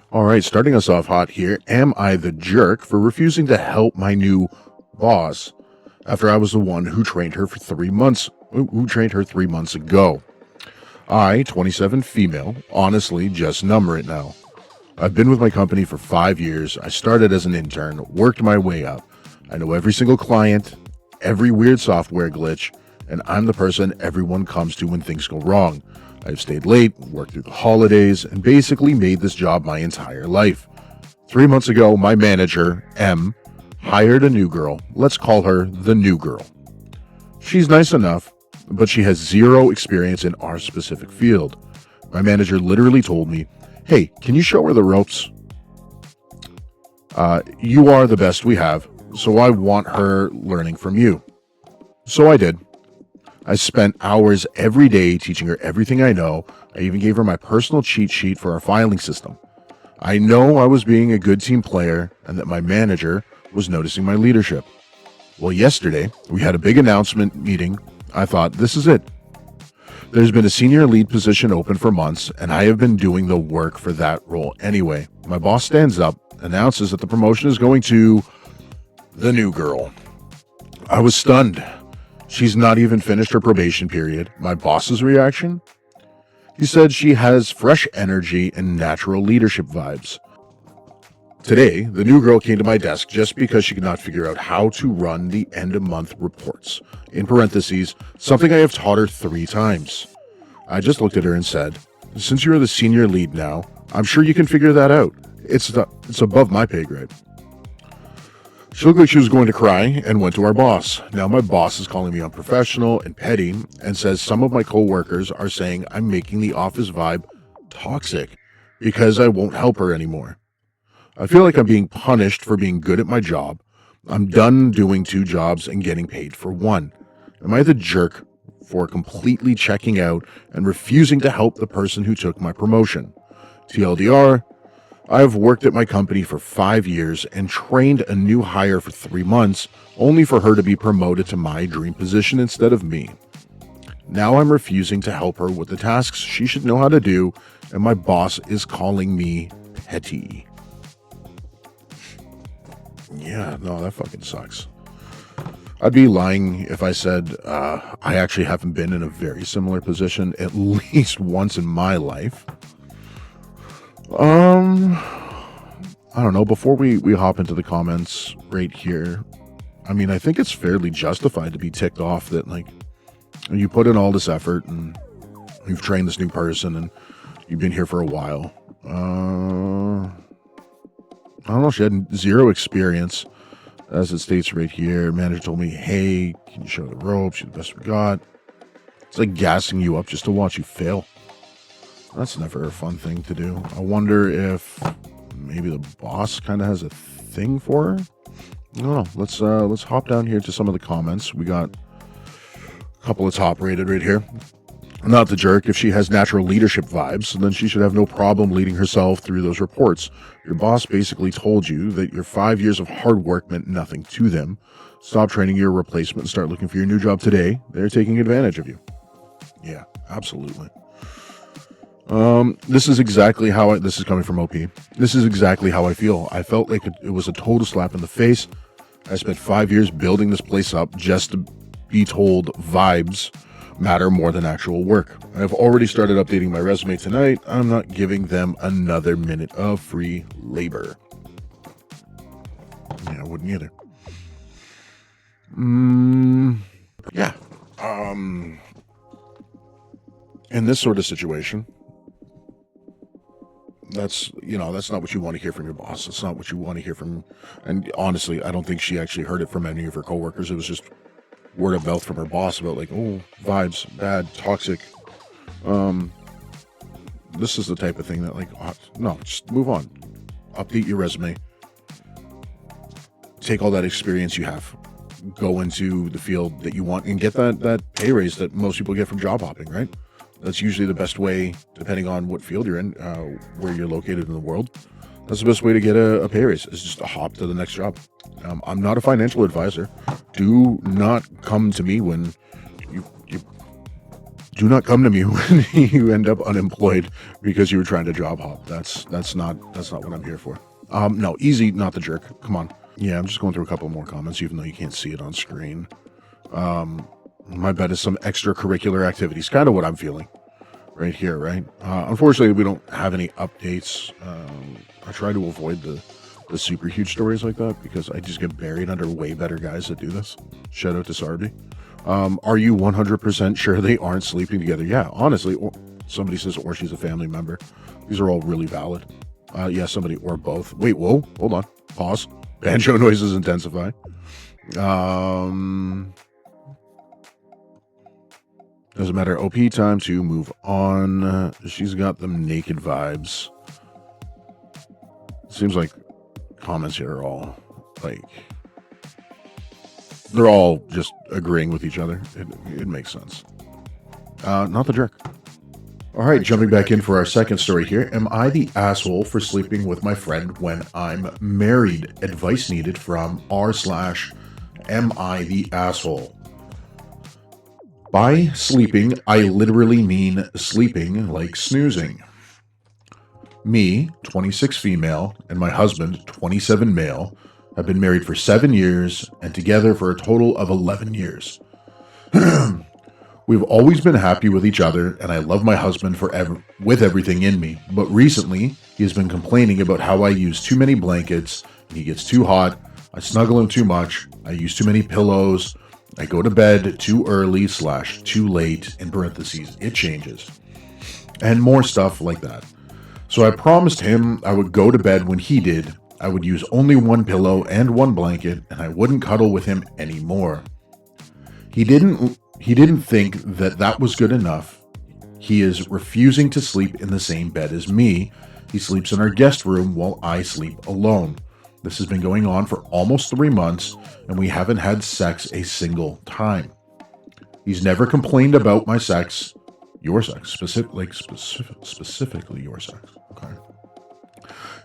All right, starting us off hot here. Am I the jerk for refusing to help my new boss after I was the one who trained her for 3 months? Who trained her 3 months ago? I, 27 female, honestly just number it now. I've been with my company for 5 years. I started as an intern, worked my way up. I know every single client, every weird software glitch, and I'm the person everyone comes to when things go wrong. I've stayed late, worked through the holidays, and basically made this job my entire life. 3 months ago, my manager, M, hired a new girl. Let's call her the new girl. She's nice enough, but she has zero experience in our specific field. My manager literally told me, "Hey, can you show her the ropes? You are the best we have, so I want her learning from you." So I did. I spent hours every day teaching her everything I know. I even gave her my personal cheat sheet for our filing system. I know I was being a good team player and that my manager was noticing my leadership. Well, yesterday, we had a big announcement meeting. I thought, this is it. There's been a senior lead position open for months, and I have been doing the work for that role anyway. My boss stands up, announces that the promotion is going to the new girl. I was stunned. She's not even finished her probation period. My boss's reaction? He said she has fresh energy and natural leadership vibes. Today, the new girl came to my desk just because she could not figure out how to run the end-of-month reports. In parentheses, something I have taught her 3 times. I just looked at her and said, "Since you're the senior lead now, I'm sure you can figure that out. It's above my pay grade." She looked like she was going to cry and went to our boss. Now my boss is calling me unprofessional and petty and says some of my coworkers are saying I'm making the office vibe toxic because I won't help her anymore. I feel like I'm being punished for being good at my job. I'm done doing 2 jobs and getting paid for 1. Am I the jerk for completely checking out and refusing to help the person who took my promotion? TLDR, I've worked at my company for 5 years and trained a new hire for 3 months, only for her to be promoted to my dream position instead of me. Now I'm refusing to help her with the tasks she should know how to do, and my boss is calling me petty. Yeah, no, that fucking sucks. I'd be lying if I said I actually haven't been in a very similar position at least once in my life. I don't know. Before we hop into the comments right here, I mean, I think it's fairly justified to be ticked off that, like, you put in all this effort and you've trained this new person and you've been here for a while. I don't know. She had 0 experience, as it states right here. Manager told me, "Hey, can you show the ropes? You're the best we got." It's like gassing you up just to watch you fail. That's never a fun thing to do. I wonder if maybe the boss kind of has a thing for her. I don't know. Let's hop down here to some of the comments. We got a couple of top rated right here. Not the jerk. If she has natural leadership vibes, then she should have no problem leading herself through those reports. Your boss basically told you that your 5 years of hard work meant nothing to them. Stop training your replacement and start looking for your new job today. They're taking advantage of you. Yeah, absolutely. This is exactly how this is coming from OP. This is exactly how I feel. I felt like it was a total slap in the face. I spent 5 years building this place up just to be told vibes matter more than actual work. I've already started updating my resume tonight. I'm not giving them another minute of free labor. Yeah, I wouldn't either. Yeah. In this sort of situation, that's not what you want to hear from your boss. It's not what you want to hear from, and honestly, I don't think she actually heard it from any of her coworkers. It was just word of mouth from her boss about, like, oh, vibes, bad, toxic. This is the type of thing that, like, no, just move on. Update your resume. Take all that experience you have. Go into the field that you want and get that pay raise that most people get from job hopping, right? That's usually the best way, depending on what field you're in, where you're located in the world. That's the best way to get a pay raise, is just a hop to the next job. I'm not a financial advisor. Do not come to me when you Do not come to me when you end up unemployed because you were trying to job hop. That's not what I'm here for. No, easy, not the jerk. Come on. Yeah, I'm just going through a couple more comments, even though you can't see it on screen. My bet is some extracurricular activities. Kind of what I'm feeling right here, right? Unfortunately, we don't have any updates. I try to avoid the super huge stories like that because I just get buried under way better guys that do this. Shout out to Sarby. Are you 100% sure they aren't sleeping together? Yeah, honestly. Or somebody says, or she's a family member. These are all really valid. Yeah, somebody or both. Wait, whoa, hold on. Pause. Banjo noises intensify. Doesn't matter. OP time to move on. She's got them naked vibes. Seems like comments here are all like they're all just agreeing with each other. It makes sense. Not the jerk. All right, jumping back in for our second story here. Am I the asshole for sleeping with my friend when I'm married? Advice needed from r/am I the asshole? By sleeping, I literally mean sleeping like snoozing. Me, 26 female, and my husband, 27 male, have been married for 7 years and together for a total of 11 years. We've always been happy with each other, and I love my husband with everything in me. But recently, he has been complaining about how I use too many blankets, and he gets too hot, I snuggle him too much, I use too many pillows, I go to bed too early / too late, in parentheses, it changes. And more stuff like that. So I promised him I would go to bed when he did, I would use only one pillow and one blanket, and I wouldn't cuddle with him anymore. He didn't think that was good enough. He is refusing to sleep in the same bed as me. He sleeps in our guest room while I sleep alone. This has been going on for almost 3 months, and we haven't had sex a single time. He's never complained about my sex, your sex, specifically your sex. Okay.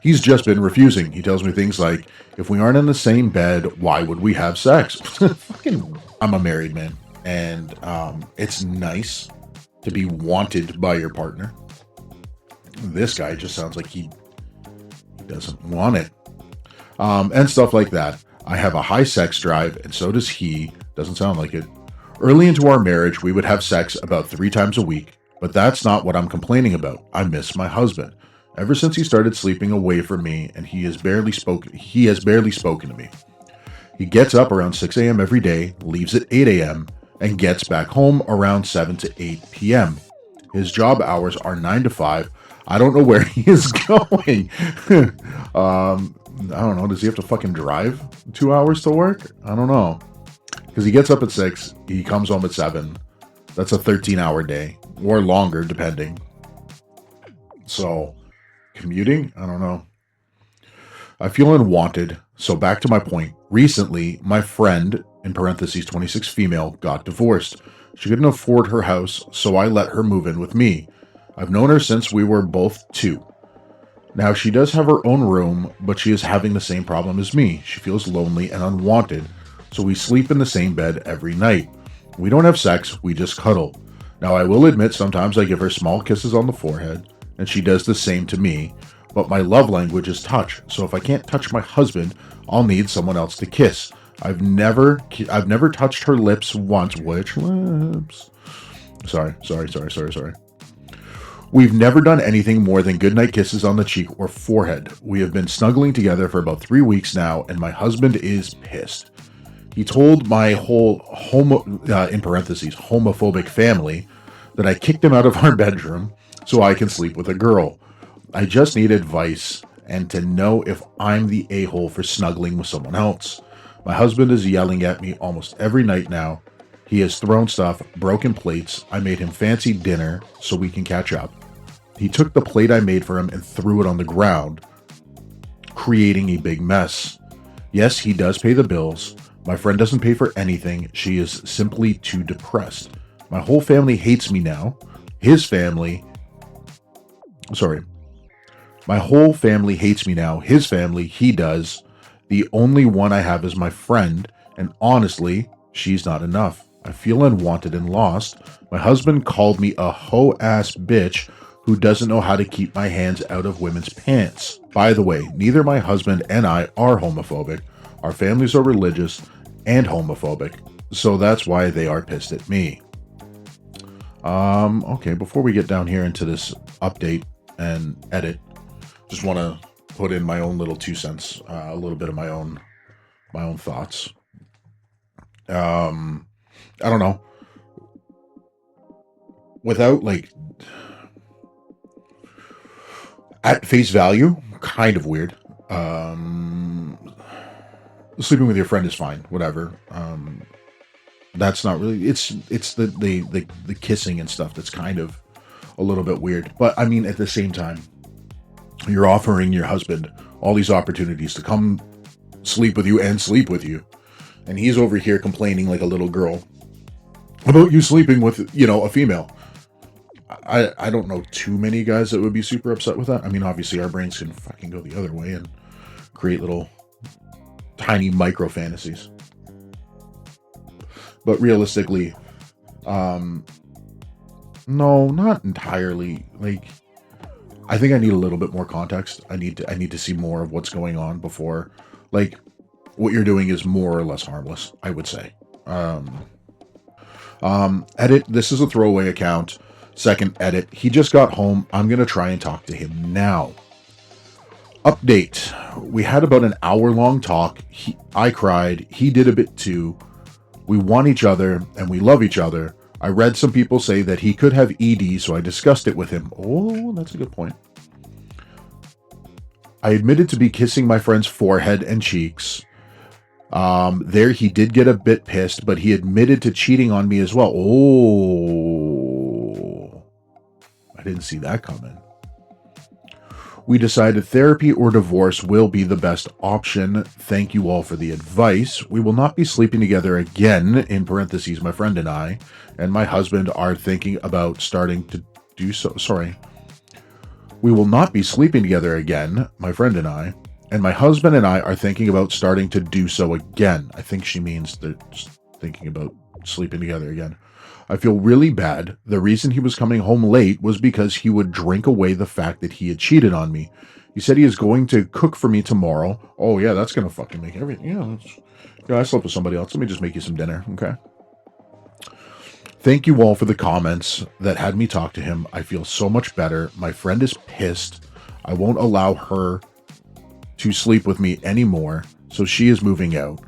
He's just been refusing. He tells me things like, if we aren't in the same bed, why would we have sex? I'm a married man. And it's nice to be wanted by your partner. This guy just sounds like he doesn't want it. And stuff like that. I have a high sex drive, and so does he. Doesn't sound like it. Early into our marriage, we would have sex about 3 times a week, but that's not what I'm complaining about. I miss my husband. Ever since he started sleeping away from me, and he has barely spoken to me. He gets up around 6 a.m. every day, leaves at 8 a.m., and gets back home around 7 to 8 p.m. His job hours are 9 to 5. I don't know where he is going. I don't know. Does he have to fucking drive 2 hours to work? I don't know. Because he gets up at 6. He comes home at 7. That's a 13-hour day. Or longer, depending. So, commuting? I don't know. I feel unwanted. So back to my point. Recently, my friend, in parentheses 26 female, got divorced. She couldn't afford her house, so I let her move in with me. I've known her since we were both 2. Now, she does have her own room, but she is having the same problem as me. She feels lonely and unwanted, so we sleep in the same bed every night. We don't have sex, we just cuddle. Now, I will admit sometimes I give her small kisses on the forehead, and she does the same to me, but my love language is touch, so if I can't touch my husband, I'll need someone else to kiss. I've never touched her lips once. Which lips? Sorry. We've never done anything more than goodnight kisses on the cheek or forehead. We have been snuggling together for about 3 weeks now, and my husband is pissed. He told my whole in parentheses, homophobic family that I kicked him out of our bedroom so I can sleep with a girl. I just need advice and to know if I'm the a-hole for snuggling with someone else. My husband is yelling at me almost every night now. He has thrown stuff, broken plates. I made him fancy dinner so we can catch up. He took the plate I made for him and threw it on the ground, creating a big mess. Yes, he does pay the bills. My friend doesn't pay for anything. She is simply too depressed. My whole family hates me now. My whole family hates me now. His family, he does. The only one I have is my friend, and honestly, she's not enough. I feel unwanted and lost. My husband called me a hoe-ass bitch who doesn't know how to keep my hands out of women's pants. By the way, neither my husband and I are homophobic. Our families are religious and homophobic, so that's why they are pissed at me. Okay, before we get down here into this update and edit, just want to put in my own little 2 cents, a little bit of my own thoughts. I don't know. Without, like, at face value, kind of weird. Sleeping with your friend is fine, whatever. That's not really. It's the kissing and stuff that's kind of a little bit weird. But I mean, at the same time, you're offering your husband all these opportunities to come sleep with you, and he's over here complaining like a little girl about you sleeping with, a female. I don't know too many guys that would be super upset with that. I mean, obviously our brains can fucking go the other way and create little tiny micro fantasies. But realistically, no, not entirely. Like, I think I need a little bit more context. I need to see more of what's going on before, like, what you're doing is more or less harmless, I would say. Edit, this is a throwaway account. Second edit, he just got home. I'm going to try and talk to him now. Update, we had about an hour-long talk. I cried. He did a bit too. We want each other, and we love each other. I read some people say that he could have ED, so I discussed it with him. Oh, that's a good point. I admitted to be kissing my friend's forehead and cheeks. There he did get a bit pissed, but he admitted to cheating on me as well. Oh, I didn't see that coming. We decided therapy or divorce will be the best option. Thank you all for the advice. We will not be sleeping together again, in parentheses, my friend and my husband are thinking about starting to do so. Sorry. We will not be sleeping together again, my friend and my husband and I are thinking about starting to do so again. I think she means they're thinking about sleeping together again. I feel really bad. The reason he was coming home late was because he would drink away the fact that he had cheated on me. He said he is going to cook for me tomorrow. Oh yeah, that's going to fucking make everything. Yeah, I slept with somebody else. Let me just make you some dinner, okay? Thank you all for the comments that had me talk to him. I feel so much better. My friend is pissed. I won't allow her to sleep with me anymore, so she is moving out.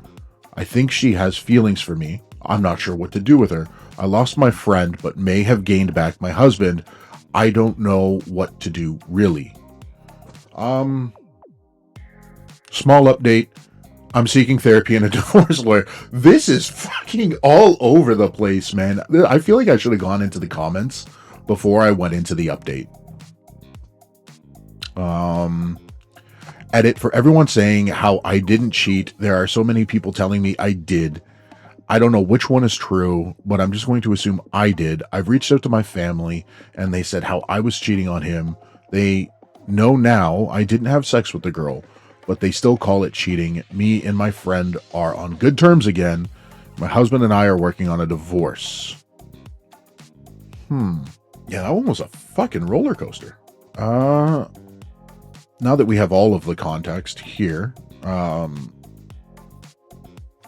I think she has feelings for me. I'm not sure what to do with her. I lost my friend, but may have gained back my husband. I don't know what to do, really. Small update. I'm seeking therapy and a divorce lawyer. This is fucking all over the place, man. I feel like I should have gone into the comments before I went into the update. Edit, for everyone saying how I didn't cheat, there are so many people telling me I did. I don't know which one is true, but I'm just going to assume I did. I've reached out to my family, and they said how I was cheating on him. They know now I didn't have sex with the girl, but they still call it cheating. Me and my friend are on good terms again. My husband and I are working on a divorce. Yeah, that one was a fucking roller coaster. Now that we have all of the context here,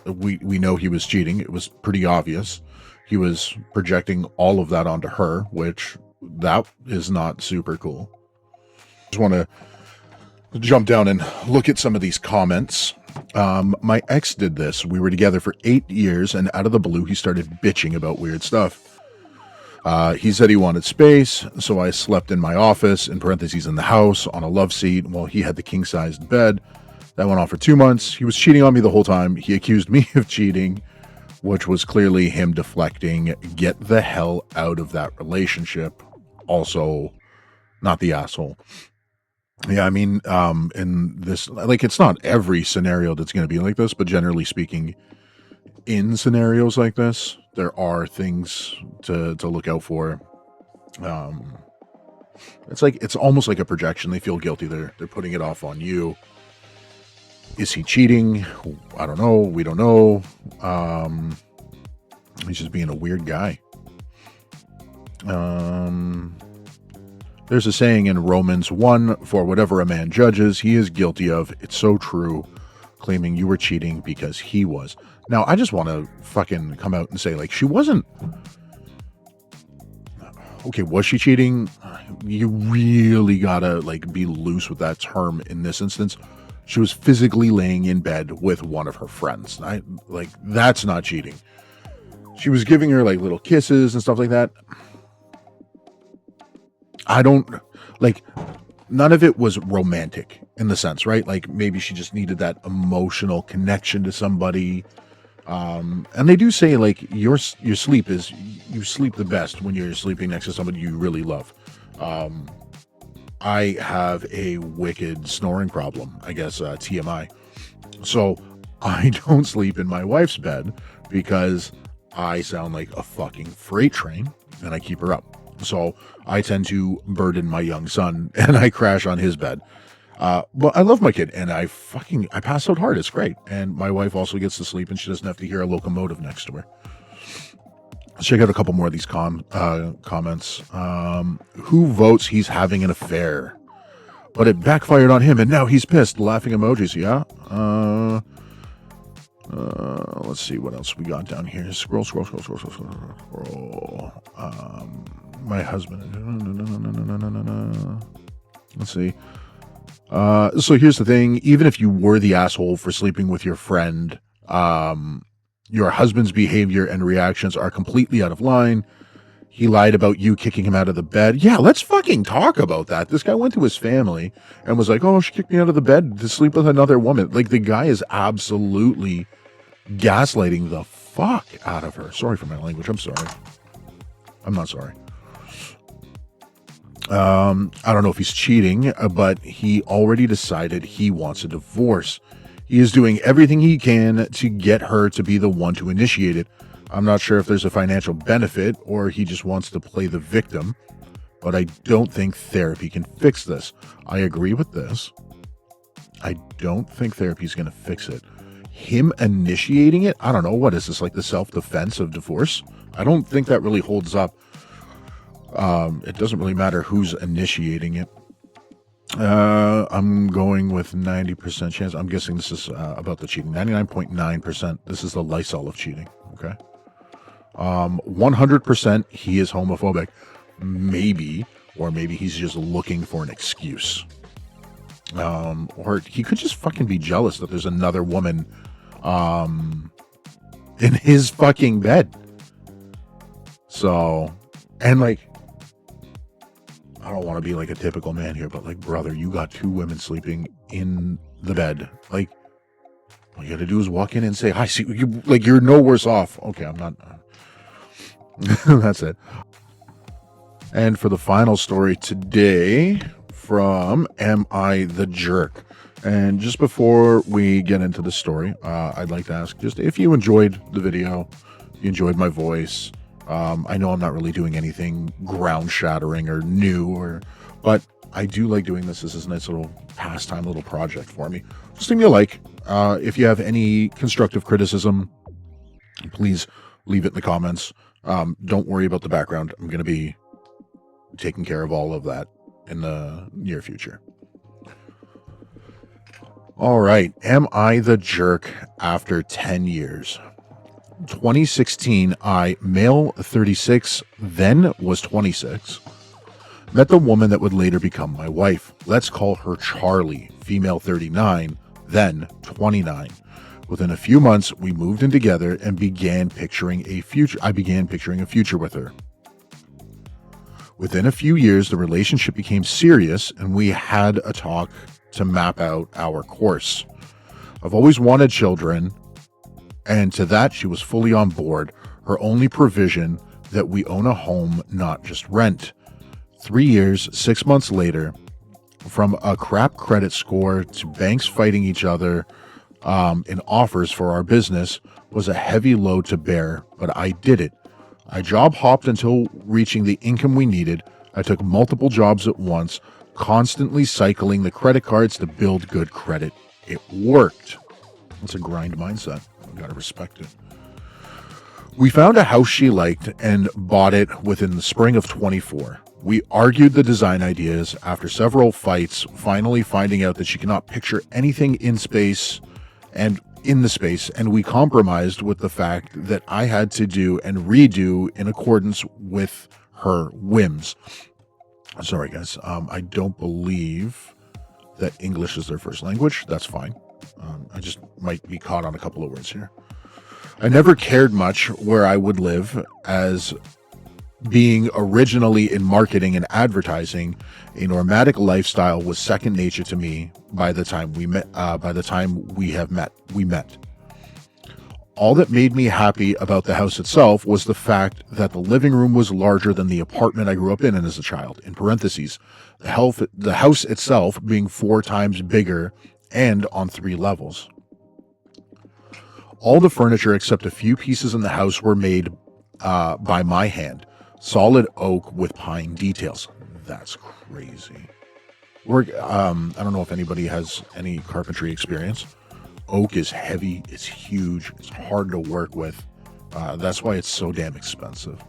we know he was cheating. It was pretty obvious. He was projecting all of that onto her, which that is not super cool. Just want to jump down and look at some of these comments. My ex did this. We were together for 8 years, and out of the blue, he started bitching about weird stuff. He said he wanted space, so I slept in my office, in parentheses in the house, on a love seat, while he had the king-sized bed. That went on for 2 months. He was cheating on me the whole time. He accused me of cheating, which was clearly him deflecting. Get the hell out of that relationship. Also, not the asshole. Yeah, I mean, in this, like, it's not every scenario that's going to be like this, but generally speaking, in scenarios like this, there are things to look out for. It's almost like a projection. They feel guilty. They're putting it off on you. Is he cheating? I don't know. We don't know. He's just being a weird guy. There's a saying in Romans 1, for whatever a man judges, he is guilty of. It's so true, claiming you were cheating because he was. Now, I just want to fucking come out and say, like, she wasn't... Okay, was she cheating? You really gotta, like, be loose with that term in this instance. She was physically laying in bed with one of her friends. That's not cheating. She was giving her, like, little kisses and stuff like that. I don't, like, none of it was romantic in the sense, right? Like, maybe she just needed that emotional connection to somebody. And they do say, like, your sleep is, you sleep the best when you're sleeping next to somebody you really love. I have a wicked snoring problem, I guess, TMI. So I don't sleep in my wife's bed because I sound like a fucking freight train and I keep her up. So I tend to burden my young son and I crash on his bed. But I love my kid and I pass out hard. It's great. And my wife also gets to sleep and she doesn't have to hear a locomotive next to her. Let's check out a couple more of these comments. Who votes he's having an affair? But it backfired on him and now he's pissed. Laughing emojis. Yeah. Let's see what else we got down here. Scroll. My husband. Let's see. So here's the thing. Even if you were the asshole for sleeping with your friend, your husband's behavior and reactions are completely out of line. He lied about you kicking him out of the bed. Yeah, let's fucking talk about that. This guy went to his family and was like, oh, she kicked me out of the bed to sleep with another woman. Like, the guy is absolutely gaslighting the fuck out of her. Sorry for my language. I'm sorry. I'm not sorry. I don't know if he's cheating, but he already decided he wants a divorce. He is doing everything he can to get her to be the one to initiate it. I'm not sure if there's a financial benefit or he just wants to play the victim, but I don't think therapy can fix this. I agree with this. I don't think therapy is going to fix it. Him initiating it, I don't know. What is this, like the self-defense of divorce? I don't think that really holds up. It doesn't really matter who's initiating it. I'm going with 90% chance. I'm guessing this is about the cheating. 99.9%. This is the Lysol of cheating. Okay. 100% he is homophobic. Maybe he's just looking for an excuse. Or he could just fucking be jealous that there's another woman in his fucking bed. So, and like, I don't want to be like a typical man here, but like, brother, you got two women sleeping in the bed. Like, all you got to do is walk in and say, hi, see, you, like, you're no worse off. Okay, I'm not. That's it. And for the final story today from Am I the Jerk? And just before we get into the story, I'd like to ask just if you enjoyed the video, you enjoyed my voice. I know I'm not really doing anything ground shattering or new, but I do like doing this. This is a nice little pastime, little project for me. Just leave me a like. If you have any constructive criticism, please leave it in the comments. Don't worry about the background. I'm going to be taking care of all of that in the near future. All right. Am I the jerk after 10 years? 2016, I, male 36, then was 26, met the woman that would later become my wife. Let's call her Charlie, female 39, then 29. Within a few months, we moved in together and began picturing a future. I began picturing a future with her. Within a few years, the relationship became serious and we had a talk to map out our course. I've always wanted children, and to that she was fully on board. Her only provision that we own a home, not just rent. 3 years, 6 months later, from a crap credit score to banks fighting each other in offers for our business was a heavy load to bear, but I did it. I job hopped until reaching the income we needed. I took multiple jobs at once, constantly cycling the credit cards to build good credit. It worked. It's a grind mindset. You gotta respect it. We found a house she liked and bought it within the spring of 24. We argued the design ideas after several fights, finally finding out that she cannot picture anything in space and in the space, and we compromised with the fact that I had to do and redo in accordance with her whims. Sorry, guys. I don't believe that English is their first language. That's fine. I just might be caught on a couple of words here. I never cared much where I would live, as being originally in marketing and advertising, a nomadic lifestyle was second nature to me by the time we met. We met. All that made me happy about the house itself was the fact that the living room was larger than the apartment I grew up in as a child. In parentheses, the house itself being 4 times bigger and on 3 levels. All the furniture except a few pieces in the house were made by my hand. Solid oak with pine details. That's crazy. I don't know if anybody has any carpentry experience. Oak is heavy, it's huge, it's hard to work with. That's why it's so damn expensive.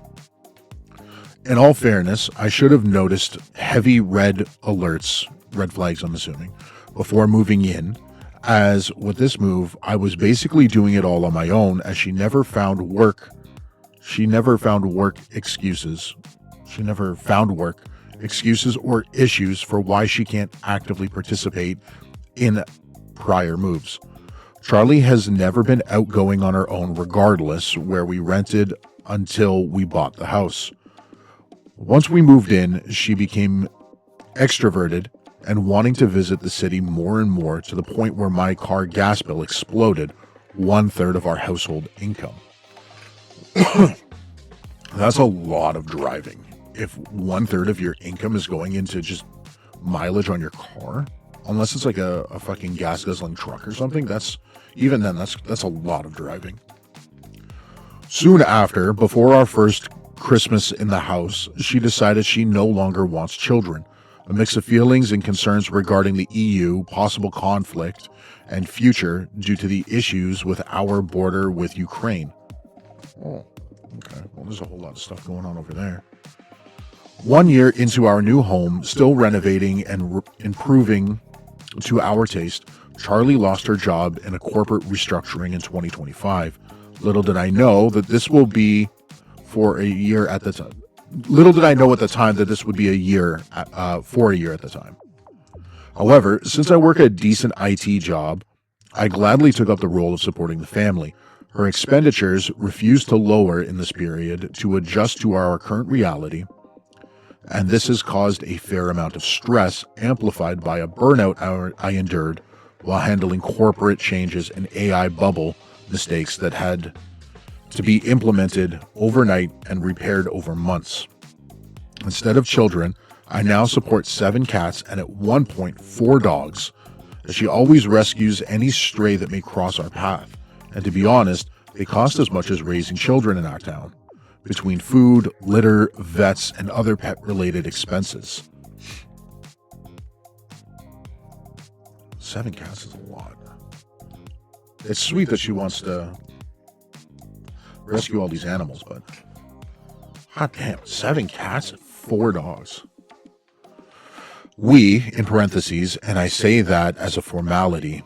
In all fairness, I should have noticed heavy red flags, I'm assuming, before moving in, as with this move, I was basically doing it all on my own, as she never found work excuses or issues for why she can't actively participate in prior moves. Charlie has never been outgoing on her own, regardless where we rented, until we bought the house. Once we moved in, she became extroverted and wanting to visit the city more and more, to the point where my car gas bill exploded, 1/3 of our household income. That's a lot of driving. If 1/3 of your income is going into just mileage on your car, unless it's like a fucking gas guzzling truck or something, that's a lot of driving. Soon after, before our first Christmas in the house, she decided she no longer wants children. A mix of feelings and concerns regarding the EU, possible conflict, and future due to the issues with our border with Ukraine. Oh, okay. Well, there's a whole lot of stuff going on over there. 1 year into our new home, still renovating and improving to our taste, Charlie lost her job in a corporate restructuring in 2025. Little did I know that this will be for a year at the time. Little did I know at the time that this would be for a year at the time. However, since I work a decent IT job, I gladly took up the role of supporting the family. Her expenditures refused to lower in this period to adjust to our current reality, and this has caused a fair amount of stress, amplified by a burnout I endured while handling corporate changes and AI bubble mistakes that had to be implemented overnight and repaired over months. Instead of children, I now support 7 cats and at one point 4 dogs, as she always rescues any stray that may cross our path. And to be honest, they cost as much as raising children in our town, between food, litter, vets, and other pet-related expenses. 7 cats is a lot. It's sweet that she wants to rescue all these animals, but hot damn, 7 cats and 4 dogs. We, in parentheses, and I say that as a formality,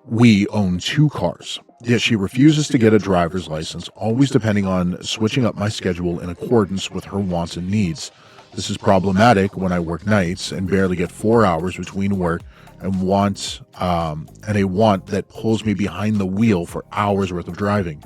we own 2 cars. Yet she refuses to get a driver's license, always depending on switching up my schedule in accordance with her wants and needs. This is problematic when I work nights and barely get 4 hours between work and a want that pulls me behind the wheel for hours worth of driving.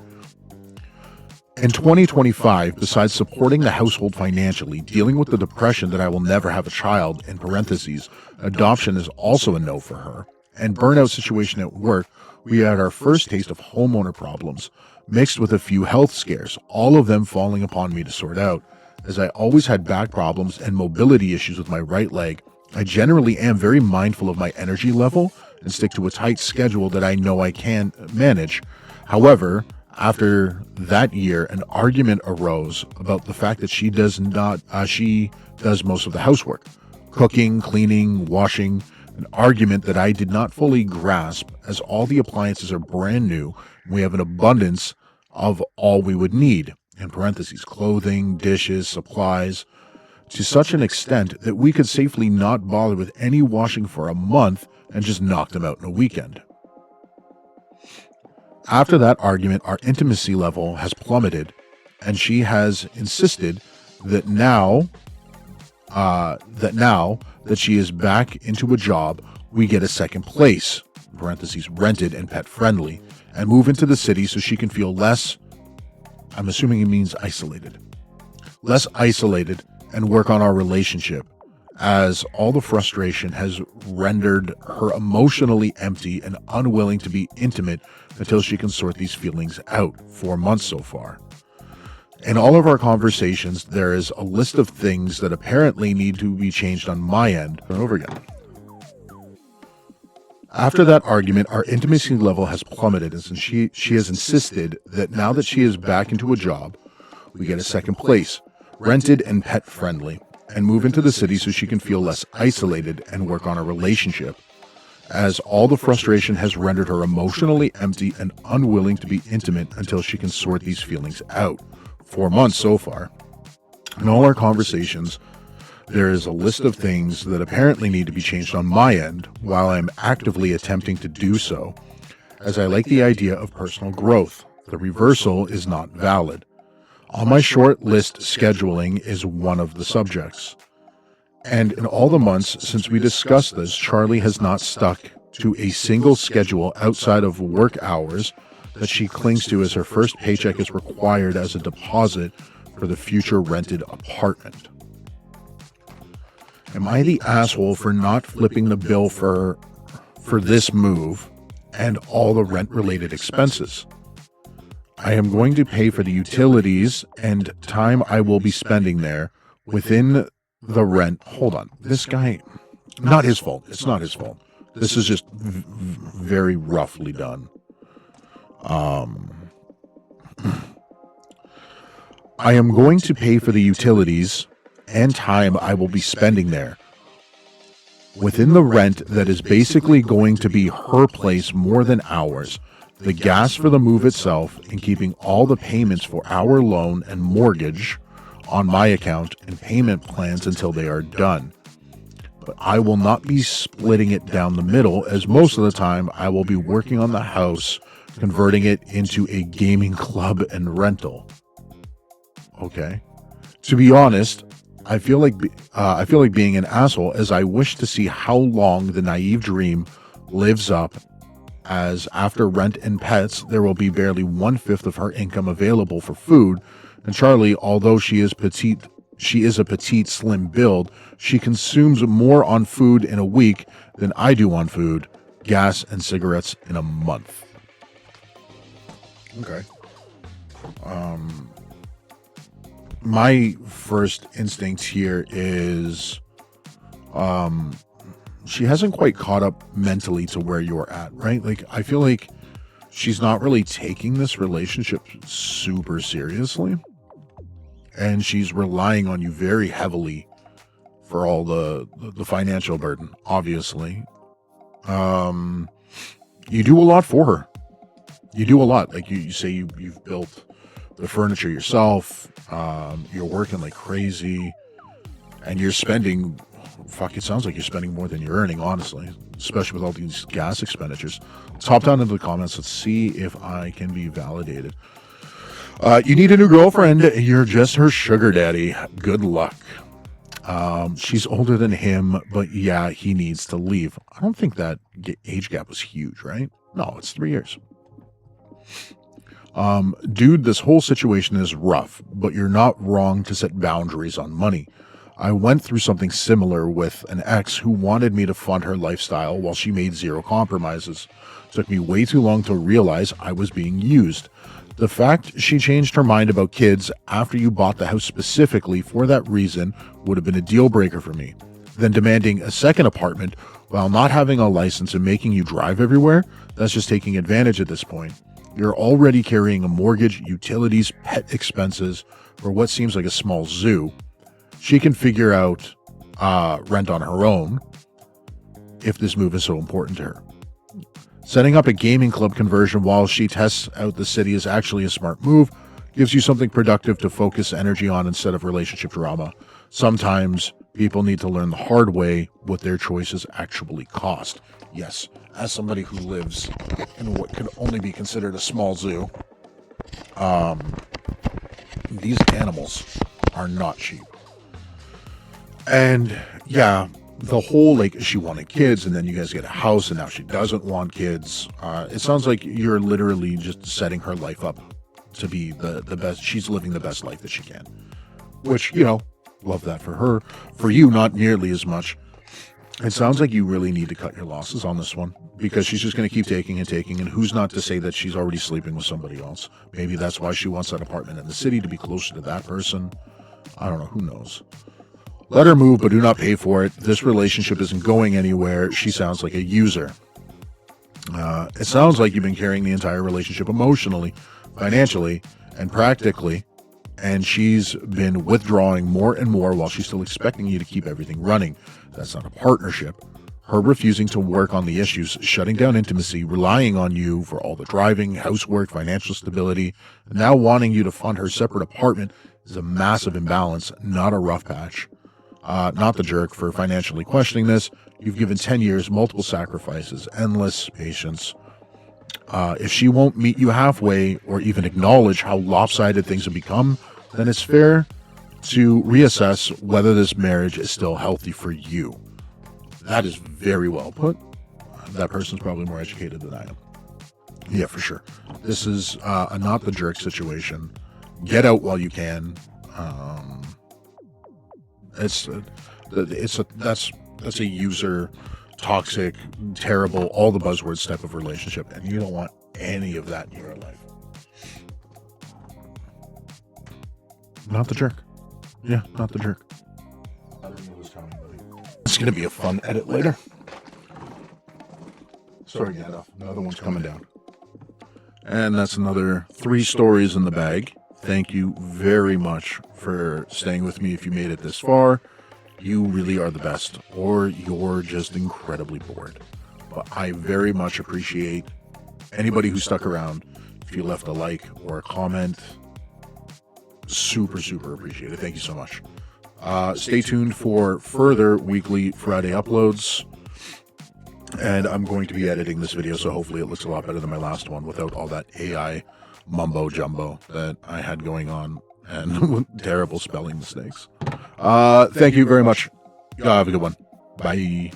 In 2025, besides supporting the household financially, dealing with the depression that I will never have a child, in parentheses, adoption is also a no for her, and burnout situation at work, we had our first taste of homeowner problems, mixed with a few health scares, all of them falling upon me to sort out. As I always had back problems and mobility issues with my right leg, I generally am very mindful of my energy level and stick to a tight schedule that I know I can manage. However, after that year, an argument arose about the fact that she does most of the housework, cooking, cleaning, washing, an argument that I did not fully grasp, as all the appliances are brand new and we have an abundance of all we would need, in parentheses, clothing, dishes, supplies, to such an extent that we could safely not bother with any washing for a month and just knock them out in a weekend. After that argument, our intimacy level has plummeted, and she has insisted that now that she is back into a job, we get a second place, parentheses, rented and pet friendly, and move into the city so she can feel less, I'm assuming it means isolated, less isolated, and work on our relationship, as all the frustration has rendered her emotionally empty and unwilling to be intimate until she can sort these feelings out. 4 months so far. In all of our conversations, there is a list of things that apparently need to be changed on my end and over again. After that argument, our intimacy level has plummeted, and she has insisted that now that she is back into a job, we get a second place, rented and pet friendly, and move into the city so she can feel less isolated and work on a relationship, as all the frustration has rendered her emotionally empty and unwilling to be intimate until she can sort these feelings out. 4 months so far. In all our conversations, there is a list of things that apparently need to be changed on my end, while I am actively attempting to do so, as I like the idea of personal growth. The reversal is not valid. On my short list, scheduling is one of the subjects. And in all the months since we discussed this, Charlie has not stuck to a single schedule outside of work hours that she clings to, as her first paycheck is required as a deposit for the future rented apartment. Am I the asshole for not flipping the bill for this move and all the rent-related expenses? I am going to pay for the utilities and time I will be spending there within the rent. Hold on. This guy, not his fault. It's not his fault. This is just very roughly done. I am going to pay for the utilities and time I will be spending there within the rent that is basically going to be her place more than ours, the gas for the move itself, and keeping all the payments for our loan and mortgage on my account and payment plans until they are done. But I will not be splitting it down the middle, as most of the time I will be working on the house, converting it into a gaming club and rental. Okay. To be honest, I feel like being an asshole, as I wish to see how long the naive dream lives up, as after rent and pets, there will be barely 1/5 of her income available for food. And Charlie, although she is a petite, slim build, she consumes more on food in a week than I do on food, gas, and cigarettes in a month. Okay. My first instinct here is, she hasn't quite caught up mentally to where you're at, right? Like, I feel like she's not really taking this relationship super seriously, and she's relying on you very heavily for all the financial burden, obviously. You do a lot for her. You do a lot. Like you say you've built the furniture yourself. You're working like crazy, and you're spending, it sounds like you're spending more than you're earning, honestly, especially with all these gas expenditures. Let's hop down into the comments. Let's see if I can be validated. You need a new girlfriend. You're just her sugar daddy. Good luck. She's older than him, but yeah, he needs to leave. I don't think that age gap was huge, right? No, it's 3 years. Dude, this whole situation is rough, but you're not wrong to set boundaries on money. I went through something similar with an ex who wanted me to fund her lifestyle while she made zero compromises. It took me way too long to realize I was being used. The fact she changed her mind about kids after you bought the house specifically for that reason would have been a deal breaker for me. Then demanding a second apartment while not having a license and making you drive everywhere, that's just taking advantage at this point. You're already carrying a mortgage, utilities, pet expenses, or what seems like a small zoo. She can figure out rent on her own if this move is so important to her. Setting up a gaming club conversion while she tests out the city is actually a smart move. Gives you something productive to focus energy on instead of relationship drama. Sometimes people need to learn the hard way what their choices actually cost. Yes, as somebody who lives in what could only be considered a small zoo, these animals are not cheap. And yeah, the whole, like, she wanted kids and then you guys get a house and now she doesn't want kids. It sounds like you're literally just setting her life up to be the best. She's living the best life that she can, which, love that for her. For you, not nearly as much. It sounds like you really need to cut your losses on this one, because she's just going to keep taking and taking, and who's not to say that she's already sleeping with somebody else? Maybe that's why she wants that apartment in the city, to be closer to that person. I don't know, who knows? Let her move, but do not pay for it. This relationship isn't going anywhere. She sounds like a user. It sounds like you've been carrying the entire relationship emotionally, financially, and practically, and she's been withdrawing more and more while she's still expecting you to keep everything running. That's not a partnership. Her refusing to work on the issues, shutting down intimacy, relying on you for all the driving, housework, financial stability, now wanting you to fund her separate apartment is a massive imbalance, not a rough patch. Not the jerk for financially questioning this. You've given 10 years, multiple sacrifices, endless patience. If she won't meet you halfway or even acknowledge how lopsided things have become, then it's fair to reassess whether this marriage is still healthy for you. That is very well put. That person's probably more educated than I am. Yeah, for sure. This is a not the jerk situation. Get out while you can. That's a user, toxic, terrible, all the buzzwords type of relationship, and you don't want any of that in your life. Not the jerk. Yeah, not the jerk. It's gonna be a fun edit later. Sorry, Gandalf. Another one's coming down. And that's another 3 stories in the bag. Thank you very much for staying with me if you made it this far. You really are the best, or you're just incredibly bored. But I very much appreciate anybody who stuck around. If you left a like or a comment, super, super appreciated. Thank you so much. Stay tuned for further weekly Friday uploads. And I'm going to be editing this video, so hopefully it looks a lot better than my last one without all that AI mumbo jumbo that I had going on and terrible spelling mistakes. Thank you very much. Have a good one. Bye.